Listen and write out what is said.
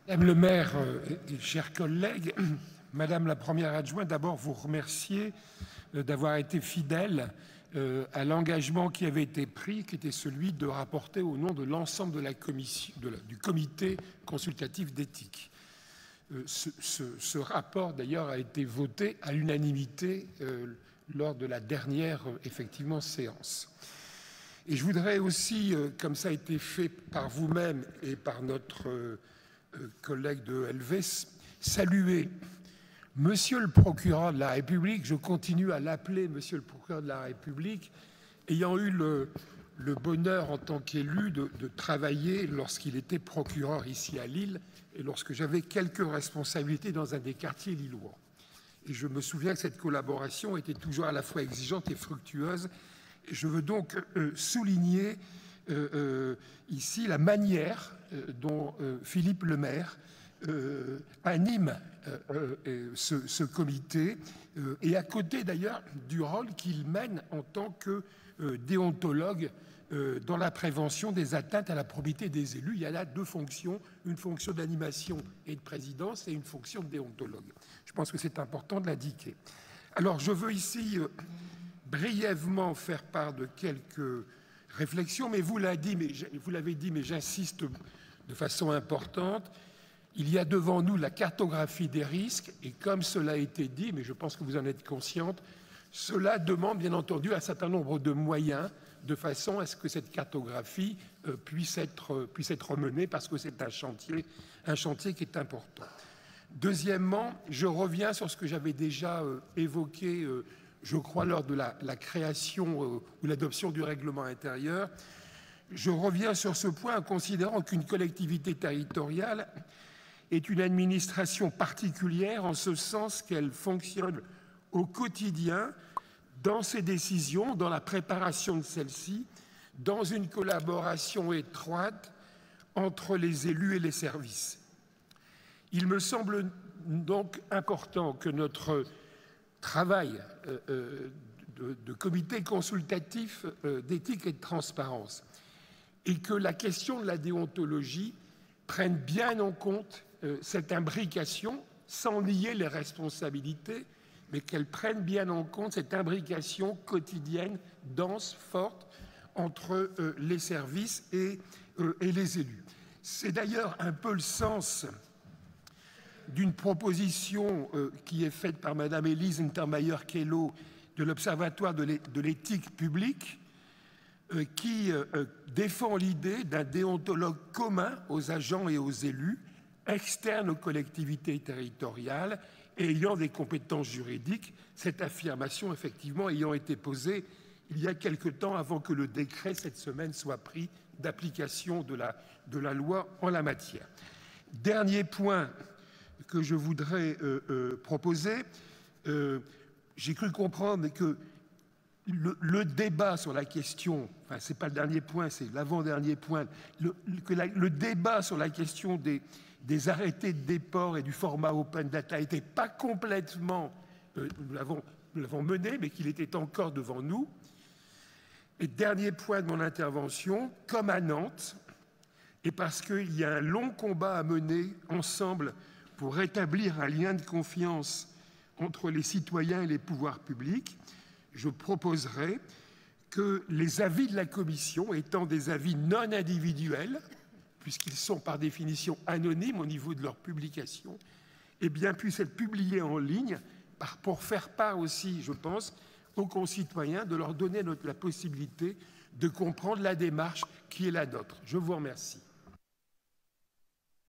Madame le maire et chers collègues, Madame la première adjointe, d'abord vous remercier d'avoir été fidèle à l'engagement qui avait été pris, qui était celui de rapporter au nom de l'ensemble de la commission, du comité consultatif d'éthique. Ce rapport, d'ailleurs, a été voté à l'unanimité lors de la dernière, effectivement, séance. Et je voudrais aussi, comme ça a été fait par vous-même et par notre collègue de LV, saluer Monsieur le procureur de la République, je continue à l'appeler Monsieur le procureur de la République, ayant eu le bonheur en tant qu'élu de travailler lorsqu'il était procureur ici à Lille et lorsque j'avais quelques responsabilités dans un des quartiers lillois. Et je me souviens que cette collaboration était toujours à la fois exigeante et fructueuse. Et je veux donc souligner ici la manière dont Philippe Lemaire anime ce comité et à côté d'ailleurs du rôle qu'il mène en tant que déontologue dans la prévention des atteintes à la probité des élus. Il y a là deux fonctions, une fonction d'animation et de présidence et une fonction de déontologue. Je pense que c'est important de l'indiquer. Alors je veux ici brièvement faire part de quelques réflexions, mais vous l'avez dit, mais j'insiste de façon importante. Il y a devant nous la cartographie des risques et comme cela a été dit, mais je pense que vous en êtes consciente, cela demande bien entendu un certain nombre de moyens de façon à ce que cette cartographie puisse être menée parce que c'est un chantier qui est important. Deuxièmement, je reviens sur ce que j'avais déjà évoqué, je crois, lors de la création ou l'adoption du règlement intérieur. Je reviens sur ce point en considérant qu'une collectivité territoriale est une administration particulière en ce sens qu'elle fonctionne au quotidien dans ses décisions, dans la préparation de celles-ci, dans une collaboration étroite entre les élus et les services. Il me semble donc important que notre travail de comité consultatif d'éthique et de transparence et que la question de la déontologie prenne bien en compte cette imbrication, sans nier les responsabilités, mais qu'elle prenne bien en compte cette imbrication quotidienne, dense, forte, entre les services et les élus. C'est d'ailleurs un peu le sens d'une proposition qui est faite par Madame Élise Untermaier-Kello de l'Observatoire de l'éthique publique, qui défend l'idée d'un déontologue commun aux agents et aux élus, externe aux collectivités territoriales et ayant des compétences juridiques, cette affirmation effectivement ayant été posée il y a quelque temps avant que le décret cette semaine soit pris d'application de la loi en la matière. Dernier point que je voudrais proposer, j'ai cru comprendre que le débat sur la question, enfin c'est pas le dernier point, c'est l'avant-dernier point, le débat sur la question des arrêtés de déport et du format open data n'était pas complètement, nous l'avons mené, mais qu'il était encore devant nous. Et dernier point de mon intervention, comme à Nantes, et parce qu'il y a un long combat à mener ensemble pour rétablir un lien de confiance entre les citoyens et les pouvoirs publics, je proposerai que les avis de la Commission, étant des avis non individuels, puisqu'ils sont par définition anonymes au niveau de leur publication, eh bien, puissent être publiés en ligne pour faire part aussi, je pense, aux concitoyens, de leur donner la possibilité de comprendre la démarche qui est la nôtre. Je vous remercie.